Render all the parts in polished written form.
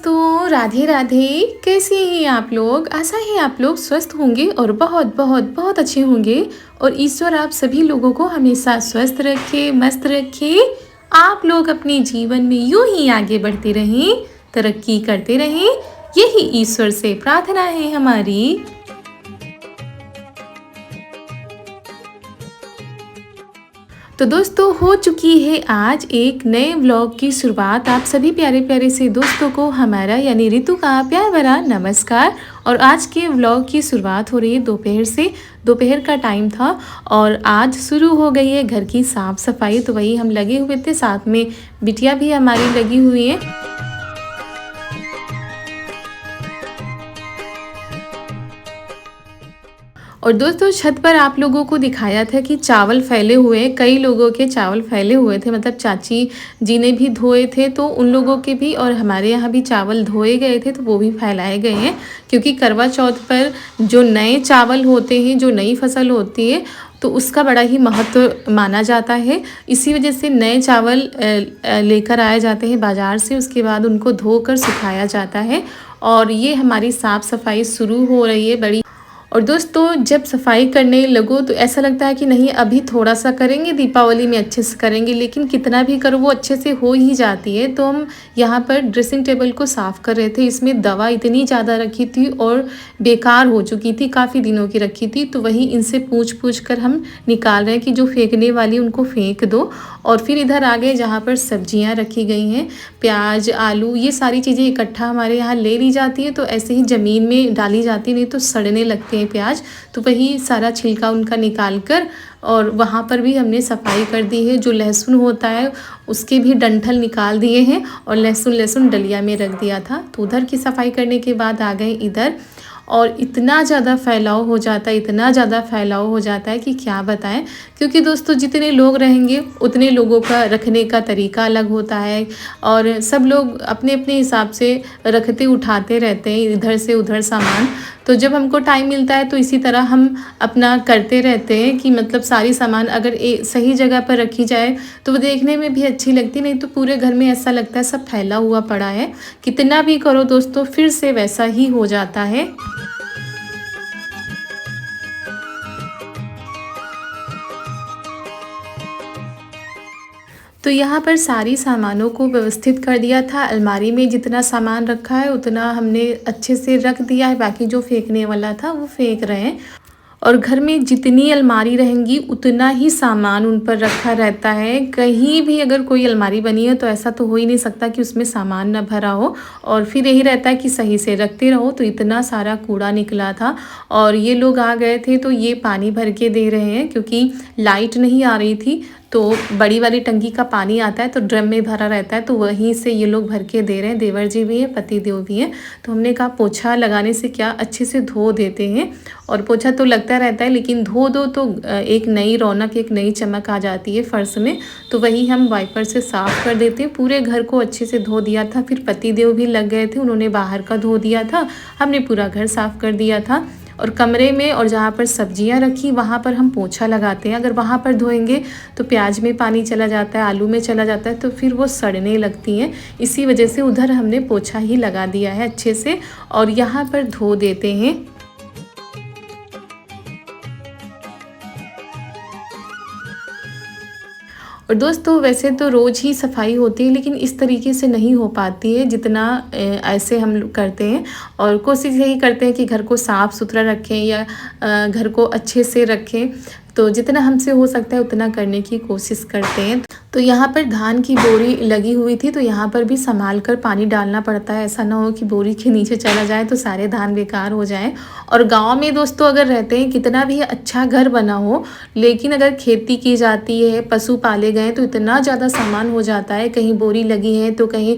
दोस्तों, राधे राधे। कैसे हैं आप लोग? आशा है आप लोग स्वस्थ होंगे और बहुत बहुत बहुत अच्छे होंगे। और ईश्वर आप सभी लोगों को हमेशा स्वस्थ रखे, मस्त रखे। आप लोग अपने जीवन में यूं ही आगे बढ़ते रहें, तरक्की करते रहें, यही ईश्वर से प्रार्थना है हमारी। तो दोस्तों, हो चुकी है आज एक नए व्लॉग की शुरुआत। आप सभी प्यारे प्यारे से दोस्तों को हमारा यानी रितु का प्यार भरा नमस्कार। और आज के व्लॉग की शुरुआत हो रही है दोपहर से। दोपहर का टाइम था और आज शुरू हो गई है घर की साफ़ सफाई। तो वही हम लगे हुए थे, साथ में बिटिया भी हमारी लगी हुई है। और दोस्तों, छत पर आप लोगों को दिखाया था कि चावल फैले हुए हैं, कई लोगों के चावल फैले हुए थे, मतलब चाची जी ने भी धोए थे तो उन लोगों के भी, और हमारे यहाँ भी चावल धोए गए थे तो वो भी फैलाए गए हैं। क्योंकि करवा चौथ पर जो नए चावल होते हैं, जो नई फसल होती है, तो उसका बड़ा ही महत्व माना जाता है। इसी वजह से नए चावल लेकर आए जाते हैं बाज़ार से, उसके बाद उनको धोकर सुखाया जाता है। और ये हमारी साफ़ सफाई शुरू हो रही है बड़ी। और दोस्तों, जब सफाई करने लगो तो ऐसा लगता है कि नहीं, अभी थोड़ा सा करेंगे, दीपावली में अच्छे से करेंगे, लेकिन कितना भी करो वो अच्छे से हो ही जाती है। तो हम यहाँ पर ड्रेसिंग टेबल को साफ़ कर रहे थे। इसमें दवा इतनी ज़्यादा रखी थी और बेकार हो चुकी थी, काफ़ी दिनों की रखी थी। तो वही इनसे पूछ कर हम निकाल रहे हैं कि जो फेंकने वाली उनको फेंक दो। और फिर इधर आ गए जहाँ पर सब्जियाँ रखी गई हैं, प्याज, आलू, ये सारी चीज़ें इकट्ठा हमारे यहाँ ले ली जाती है। तो ऐसे ही ज़मीन में डाली जाती, नहीं तो सड़ने लगते हैं प्याज। तो वही सारा छिलका उनका निकाल कर, और वहाँ पर भी हमने सफाई कर दी है। जो लहसुन होता है उसके भी डंठल निकाल दिए हैं और लहसुन डलिया में रख दिया था। तो उधर की सफाई करने के बाद आ गए इधर, और इतना ज़्यादा फैलाव हो जाता है, इतना ज़्यादा फैलाव हो जाता है कि क्या बताएं। क्योंकि दोस्तों, जितने लोग रहेंगे उतने लोगों का रखने का तरीका अलग होता है, और सब लोग अपने अपने हिसाब से रखते उठाते रहते हैं इधर से उधर सामान। तो जब हमको टाइम मिलता है तो इसी तरह हम अपना करते रहते हैं कि मतलब सारी सामान अगर सही जगह पर रखी जाए तो वो देखने में भी अच्छी लगती, नहीं तो पूरे घर में ऐसा लगता है सब फैला हुआ पड़ा है। कितना भी करो दोस्तों, फिर से वैसा ही हो जाता है। तो यहाँ पर सारी सामानों को व्यवस्थित कर दिया था। अलमारी में जितना सामान रखा है उतना हमने अच्छे से रख दिया है, बाकी जो फेंकने वाला था वो फेंक रहे हैं। और घर में जितनी अलमारी रहेंगी उतना ही सामान उन पर रखा रहता है। कहीं भी अगर कोई अलमारी बनी है तो ऐसा तो हो ही नहीं सकता कि उसमें सामान न भरा हो। और फिर यही रहता है कि सही से रखते रहो। तो इतना सारा कूड़ा निकला था। और ये लोग आ गए थे तो ये पानी भर के दे रहे हैं, क्योंकि लाइट नहीं आ रही थी। तो बड़ी वाली टंकी का पानी आता है तो ड्रम में भरा रहता है, तो वहीं से ये लोग भर के दे रहे हैं। देवर जी भी हैं, पति देव भी हैं। तो हमने कहा पोछा लगाने से क्या, अच्छे से धो देते हैं। और पोछा तो लगता रहता है, लेकिन धो दो तो एक नई रौनक, एक नई चमक आ जाती है फर्श में। तो वही हम वाइपर से साफ़ कर देते हैं। पूरे घर को अच्छे से धो दिया था। फिर पति देव भी लग गए थे, उन्होंने बाहर का धो दिया था, हमने पूरा घर साफ़ कर दिया था। और कमरे में और जहाँ पर सब्जियां रखी वहाँ पर हम पोछा लगाते हैं। अगर वहाँ पर धोएंगे तो प्याज में पानी चला जाता है, आलू में चला जाता है, तो फिर वो सड़ने लगती हैं। इसी वजह से उधर हमने पोछा ही लगा दिया है अच्छे से, और यहाँ पर धो देते हैं। और दोस्तों, वैसे तो रोज़ ही सफाई होती है, लेकिन इस तरीके से नहीं हो पाती है जितना ऐसे हम लोग करते हैं। और कोशिश यही करते हैं कि घर को साफ़ सुथरा रखें या घर को अच्छे से रखें। तो जितना हमसे हो सकता है उतना करने की कोशिश करते हैं। तो यहाँ पर धान की बोरी लगी हुई थी, तो यहाँ पर भी संभाल कर पानी डालना पड़ता है। ऐसा ना हो कि बोरी के नीचे चला जाए तो सारे धान बेकार हो जाएं। और गांव में दोस्तों अगर रहते हैं, कितना भी अच्छा घर बना हो, लेकिन अगर खेती की जाती है, पशु पाले गए, तो इतना ज़्यादा सामान हो जाता है। कहीं बोरी लगी है तो कहीं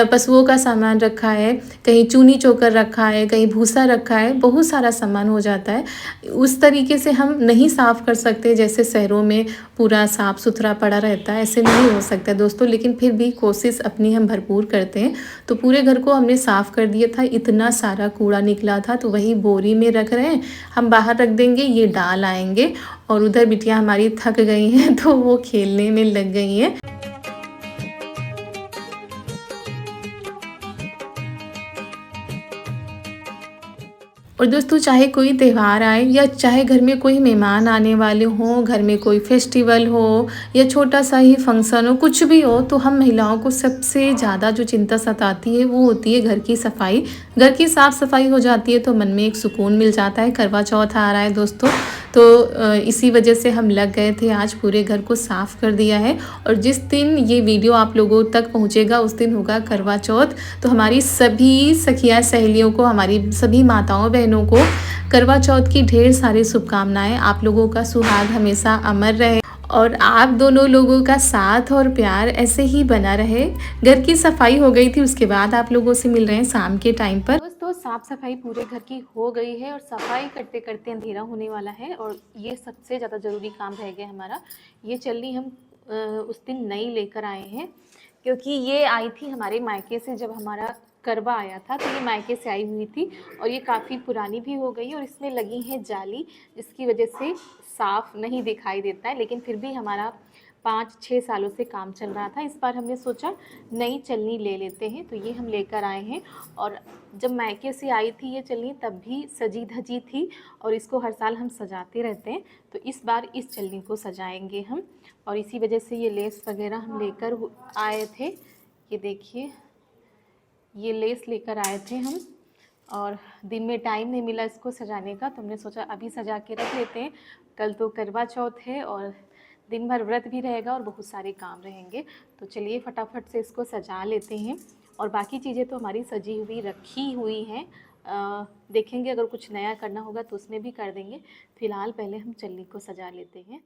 पशुओं का सामान रखा है, कहीं चूनी चोकर रखा है, कहीं भूसा रखा है, बहुत सारा सामान हो जाता है। उस तरीके से हम नहीं साफ़ कर सकते जैसे शहरों में पूरा साफ़ सुथरा पड़ा रहता है, ऐसे नहीं हो सकता दोस्तों। लेकिन फिर भी कोशिश अपनी हम भरपूर करते हैं। तो पूरे घर को हमने साफ़ कर दिया था। इतना सारा कूड़ा निकला था, तो वही बोरी में रख रहे हैं। हम बाहर रख देंगे, ये डाल आएंगे। और उधर बिटिया हमारी थक गई हैं तो वो खेलने में लग गई हैं। और दोस्तों चाहे कोई त्यौहार आए या चाहे घर में कोई मेहमान आने वाले हों, घर में कोई फेस्टिवल हो या छोटा सा ही फंक्शन हो, कुछ भी हो, तो हम महिलाओं को सबसे ज़्यादा जो चिंता सताती है वो होती है घर की सफाई। घर की साफ़ सफाई हो जाती है तो मन में एक सुकून मिल जाता है। करवा चौथ आ रहा है दोस्तों, तो इसी वजह से हम लग गए थे, आज पूरे घर को साफ़ कर दिया है। और जिस दिन ये वीडियो आप लोगों तक पहुंचेगा उस दिन होगा करवा चौथ। तो हमारी सभी सखियाँ सहेलियों को, हमारी सभी माताओं बहनों को करवा चौथ की ढेर सारी शुभकामनाएं। आप लोगों का सुहाग हमेशा अमर रहे और आप दोनों लोगों का साथ और प्यार ऐसे ही बना रहे। घर की सफाई हो गई थी, उसके बाद आप लोगों से मिल रहे हैं शाम के टाइम पर। दोस्तों साफ सफाई पूरे घर की हो गई है और सफाई करते करते अंधेरा होने वाला है और ये सबसे ज़्यादा ज़रूरी काम रह गया हमारा। ये चलनी हम उस दिन नई लेकर आए हैं, क्योंकि ये आई थी हमारे मायके से। जब हमारा करवा आया था तो ये मायके से आई हुई थी और ये काफ़ी पुरानी भी हो गई और इसमें लगी है जाली, जिसकी वजह से साफ नहीं दिखाई देता है। लेकिन फिर भी हमारा 5-6 सालों से काम चल रहा था। इस बार हमने सोचा नई चलनी ले लेते हैं, तो ये हम लेकर आए हैं। और जब मायके से आई थी ये चलनी तब भी सजी धजी थी और इसको हर साल हम सजाते रहते हैं, तो इस बार इस चलनी को सजाएंगे हम। और इसी वजह से ये लेस वगैरह हम लेकर आए थे। ये देखिए, ये लेस लेकर आए थे हम और दिन में टाइम नहीं मिला इसको सजाने का, तो हमने सोचा अभी सजा के रख लेते हैं। कल तो करवा चौथ है और दिन भर व्रत भी रहेगा और बहुत सारे काम रहेंगे, तो चलिए फटाफट से इसको सजा लेते हैं। और बाकी चीज़ें तो हमारी सजी हुई रखी हुई हैं, देखेंगे अगर कुछ नया करना होगा तो उसमें भी कर देंगे। फ़िलहाल पहले हम चलनी को सजा लेते हैं।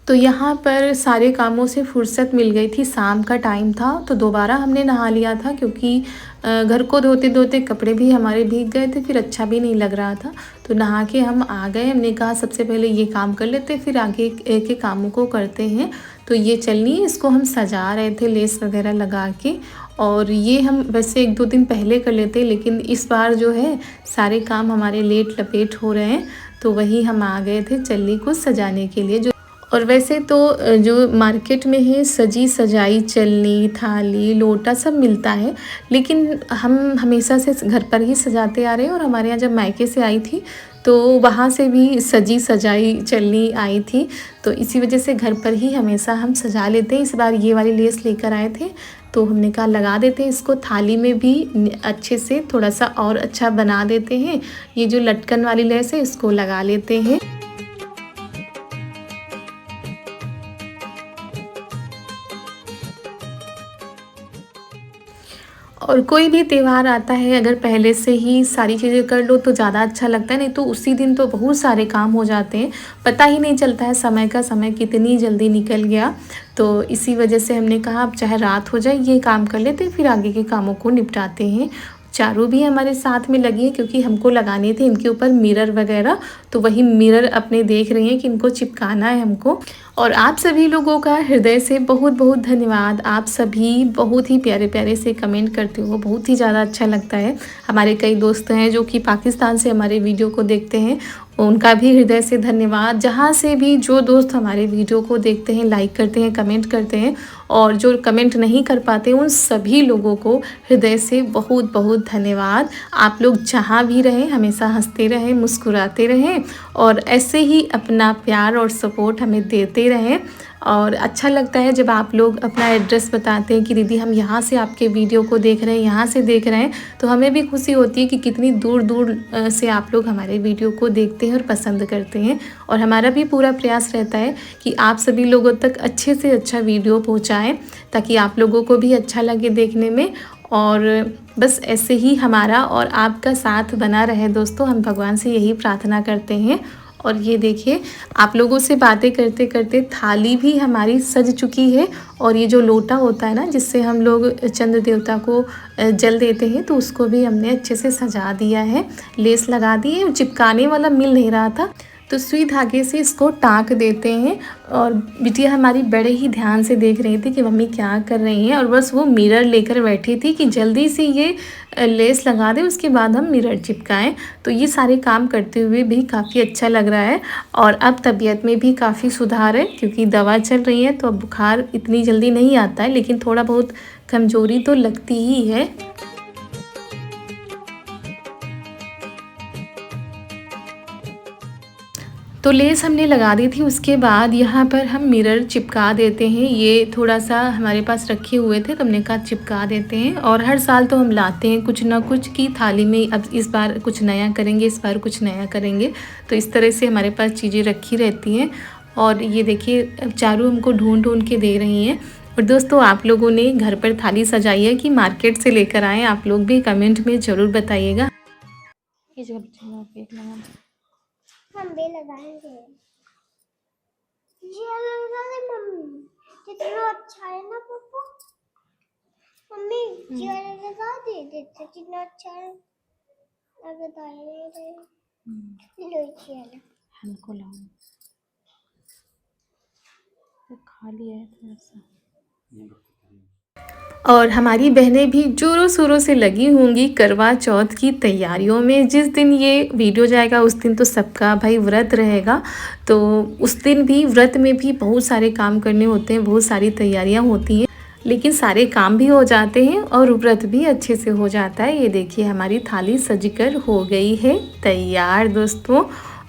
तो यहाँ पर सारे कामों से फुर्सत मिल गई थी, शाम का टाइम था तो दोबारा हमने नहा लिया था, क्योंकि घर को धोते धोते कपड़े भी हमारे भीग गए थे, फिर अच्छा भी नहीं लग रहा था। तो नहा के हम आ गए। हमने कहा सबसे पहले ये काम कर लेते, फिर आगे के कामों को करते हैं। तो ये चलनी, इसको हम सजा रहे थे लेस वगैरह लगा के। और ये हम वैसे 1-2 दिन पहले कर लेते, लेकिन इस बार जो है सारे काम हमारे लेट लपेट हो रहे हैं, तो वही हम आ गए थे चलनी को सजाने के लिए। और वैसे तो जो मार्केट में है सजी सजाई चलनी, थाली, लोटा सब मिलता है, लेकिन हम हमेशा से घर पर ही सजाते आ रहे हैं। और हमारे यहाँ जब मायके से आई थी तो वहाँ से भी सजी सजाई चलनी आई थी, तो इसी वजह से घर पर ही हमेशा हम सजा लेते हैं। इस बार ये वाली लेस लेकर आए थे तो हमने कहा लगा देते हैं इसको, थाली में भी अच्छे से थोड़ा सा और अच्छा बना देते हैं। ये जो लटकन वाली लेस है इसको लगा लेते हैं। और कोई भी त्यौहार आता है अगर पहले से ही सारी चीज़ें कर लो तो ज़्यादा अच्छा लगता है, नहीं तो उसी दिन तो बहुत सारे काम हो जाते हैं, पता ही नहीं चलता है समय का, समय कितनी जल्दी निकल गया। तो इसी वजह से हमने कहा अब चाहे रात हो जाए ये काम कर लेते हैं, फिर आगे के कामों को निपटाते हैं। चारों भी हमारे साथ में लगी है क्योंकि हमको लगाने थे इनके ऊपर मिरर वगैरह, तो वही मिरर अपने देख रही हैं कि इनको चिपकाना है हमको। और आप सभी लोगों का हृदय से बहुत बहुत धन्यवाद। आप सभी बहुत ही प्यारे प्यारे से कमेंट करते हो, बहुत ही ज़्यादा अच्छा लगता है। हमारे कई दोस्त हैं जो कि पाकिस्तान से हमारे वीडियो को देखते हैं, उनका भी हृदय से धन्यवाद। जहाँ से भी जो दोस्त हमारे वीडियो को देखते हैं, लाइक करते हैं, कमेंट करते हैं, और जो कमेंट नहीं कर पाते उन सभी लोगों को हृदय से बहुत बहुत धन्यवाद। आप लोग जहाँ भी रहें हमेशा हंसते रहें, मुस्कुराते रहें और ऐसे ही अपना प्यार और सपोर्ट हमें देते रहें। और अच्छा लगता है जब आप लोग अपना एड्रेस बताते हैं कि दीदी हम यहाँ से आपके वीडियो को देख रहे हैं, यहाँ से देख रहे हैं, तो हमें भी खुशी होती है कि कितनी दूर दूर से आप लोग हमारे वीडियो को देखते हैं और पसंद करते हैं। और हमारा भी पूरा प्रयास रहता है कि आप सभी लोगों तक अच्छे से अच्छा वीडियो पहुँचाएँ, ताकि आप लोगों को भी अच्छा लगे देखने में। और बस ऐसे ही हमारा और आपका साथ बना रहे दोस्तों, हम भगवान से यही प्रार्थना करते हैं। और ये देखिए, आप लोगों से बातें करते करते थाली भी हमारी सज चुकी है। और ये जो लोटा होता है ना जिससे हम लोग चंद्र देवता को जल देते हैं, तो उसको भी हमने अच्छे से सजा दिया है, लेस लगा दी है। चिपकाने वाला मिल नहीं रहा था तो सुई धागे से इसको टाँक देते हैं। और बिटिया हमारी बड़े ही ध्यान से देख रही थी कि मम्मी क्या कर रही हैं, और बस वो मिरर लेकर बैठी थी कि जल्दी से ये लेस लगा दे, उसके बाद हम मिरर चिपकाएं। तो ये सारे काम करते हुए भी काफ़ी अच्छा लग रहा है। और अब तबीयत में भी काफ़ी सुधार है, क्योंकि दवा चल रही है तो अब बुखार इतनी जल्दी नहीं आता है, लेकिन थोड़ा बहुत कमज़ोरी तो लगती ही है। तो लेस हमने लगा दी थी। उसके बाद यहाँ पर हम मिरर चिपका देते हैं। ये थोड़ा सा हमारे पास रखे हुए थे तो हमने कहा चिपका देते हैं। और हर साल तो हम लाते हैं कुछ ना कुछ की थाली में, अब इस बार कुछ नया करेंगे, इस बार कुछ नया करेंगे। तो इस तरह से हमारे पास चीज़ें रखी रहती हैं। और ये देखिए चारू हमको ढूंढ ढूंढ के दे रही हैं। और दोस्तों आप लोगों ने घर पर थाली सजाई है कि मार्केट से लेकर आए, आप लोग भी कमेंट में ज़रूर बताइएगा। हम भी लगाएंगे। ये लगा ले मम्मी, कितना अच्छा है ना पापा। मम्मी ये लगा दे देते, कितना अच्छा है। लगा दे लो ये हमको लाओ, तो खा लिया है थोड़ा सा। और हमारी बहनें भी जोरों शोरों से लगी होंगी करवा चौथ की तैयारियों में। जिस दिन ये वीडियो जाएगा उस दिन तो सबका भाई व्रत रहेगा, तो उस दिन भी व्रत में भी बहुत सारे काम करने होते हैं, बहुत सारी तैयारियां होती हैं, लेकिन सारे काम भी हो जाते हैं और व्रत भी अच्छे से हो जाता है। ये देखिए हमारी थाली सजकर हो गई है तैयार दोस्तों।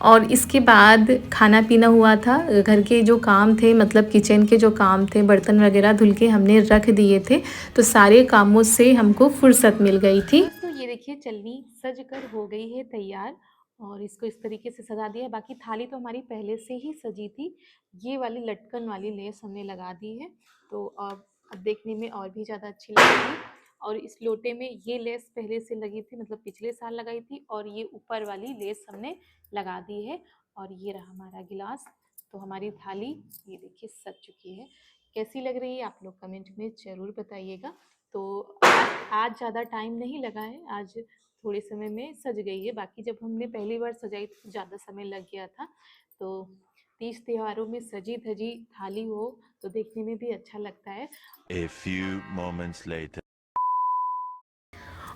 और इसके बाद खाना पीना हुआ था, घर के जो काम थे मतलब किचन के जो काम थे, बर्तन वगैरह धुल के हमने रख दिए थे, तो सारे कामों से हमको फुर्सत मिल गई थी। तो ये देखिए चलनी सज कर हो गई है तैयार और इसको इस तरीके से सजा दिया है। बाकी थाली तो हमारी पहले से ही सजी थी। ये वाली लटकन वाली लेस हमने लगा दी है, तो अब देखने में और भी ज़्यादा अच्छी लगेगी। और इस लोटे में ये लेस पहले से लगी थी, मतलब पिछले साल लगाई थी, और ये ऊपर वाली लेस हमने लगा दी है। और ये रहा हमारा गिलास। तो हमारी थाली ये देखिए सज चुकी है। कैसी लग रही है आप लोग कमेंट में ज़रूर बताइएगा। तो आज ज़्यादा टाइम नहीं लगा है, आज थोड़े समय में सज गई है। बाकी जब हमने पहली बार सजाई तो ज़्यादा समय लग गया था। तो तीज त्योहारों में सजी धजी थाली हो तो देखने में भी अच्छा लगता है। A few moments later.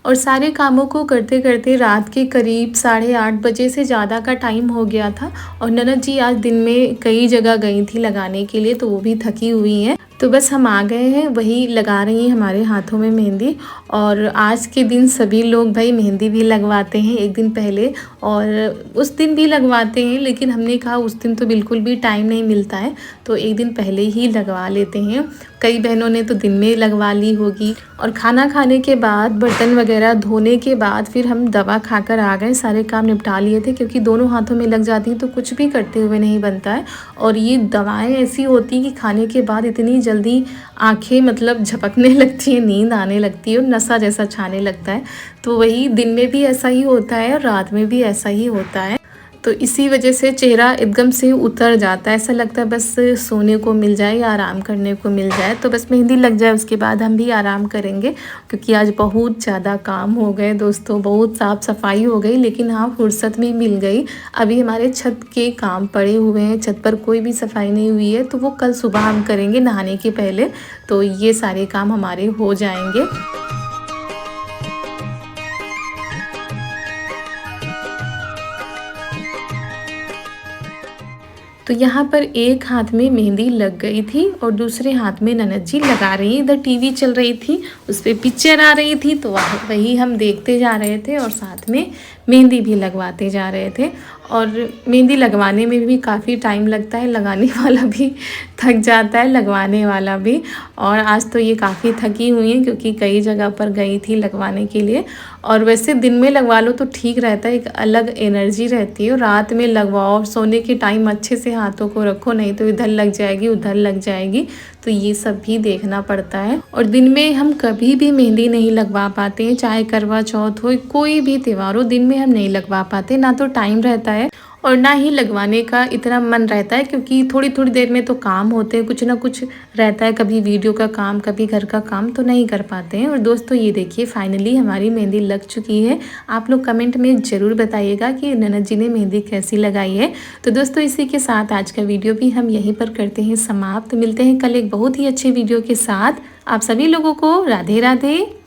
और सारे कामों को करते करते रात के करीब 8:30 बजे से ज़्यादा का टाइम हो गया था। और ननद जी आज दिन में कई जगह गई थी लगाने के लिए, तो वो भी थकी हुई हैं। तो बस हम आ गए हैं, वही लगा रही हैं हमारे हाथों में मेहंदी। और आज के दिन सभी लोग भाई मेहंदी भी लगवाते हैं एक दिन पहले, और उस दिन भी लगवाते हैं, लेकिन हमने कहा उस दिन तो बिल्कुल भी टाइम नहीं मिलता है, तो एक दिन पहले ही लगवा लेते हैं। कई बहनों ने तो दिन में लगवा ली होगी। और खाना खाने के बाद बर्तन वगैरह धोने के बाद फिर हम दवा खाकर आ गए, सारे काम निपटा लिए थे, क्योंकि दोनों हाथों में लग जाती हैं तो कुछ भी करते हुए नहीं बनता है। और ये दवाएं ऐसी होती हैं कि खाने के बाद इतनी जल्दी आंखें मतलब झपकने लगती हैं, नींद आने लगती है और नशा जैसा छाने लगता है। तो वही दिन में भी ऐसा ही होता है और रात में भी ऐसा ही होता है। तो इसी वजह से चेहरा एकदम से उतर जाता है, ऐसा लगता है बस सोने को मिल जाए या आराम करने को मिल जाए। तो बस मेहंदी लग जाए उसके बाद हम भी आराम करेंगे, क्योंकि आज बहुत ज़्यादा काम हो गए दोस्तों, बहुत साफ़ सफाई हो गई, लेकिन हाँ फुर्सत भी मिल गई। अभी हमारे छत के काम पड़े हुए हैं, छत पर कोई भी सफाई नहीं हुई है, तो वो कल सुबह हम करेंगे नहाने के पहले, तो ये सारे काम हमारे हो जाएंगे। तो यहाँ पर एक हाथ में मेहंदी लग गई थी और दूसरे हाथ में ननद जी लगा रही, इधर टीवी चल रही थी, उस पर पिक्चर आ रही थी, तो वही हम देखते जा रहे थे और साथ में मेहंदी भी लगवाते जा रहे थे। और मेहंदी लगवाने में भी काफ़ी टाइम लगता है, लगाने वाला भी थक जाता है, लगवाने वाला भी। और आज तो ये काफ़ी थकी हुई हैं, क्योंकि कई जगह पर गई थी लगवाने के लिए। और वैसे दिन में लगवा लो तो ठीक रहता है, एक अलग एनर्जी रहती है। और रात में लगवाओ और सोने के टाइम अच्छे से हाथों को रखो, नहीं तो इधर लग जाएगी उधर लग जाएगी, तो ये सब भी देखना पड़ता है। और दिन में हम कभी भी मेहंदी नहीं लगवा पाते हैं, चाहे करवा चौथ हो, कोई भी त्यौहार हो, दिन में हम नहीं लगवा पाते, ना तो टाइम रहता है और ना ही लगवाने का इतना मन रहता है, क्योंकि थोड़ी थोड़ी देर में तो काम होते हैं, कुछ ना कुछ रहता है, कभी वीडियो का काम कभी घर का काम, तो नहीं कर पाते हैं। और दोस्तों ये देखिए फाइनली हमारी मेहंदी लग चुकी है। आप लोग कमेंट में ज़रूर बताइएगा कि ननद जी ने मेहंदी कैसी लगाई है। तो दोस्तों इसी के साथ आज का वीडियो भी हम यहीं पर करते हैं समाप्त। मिलते हैं कल एक बहुत ही अच्छे वीडियो के साथ। आप सभी लोगों को राधे राधे।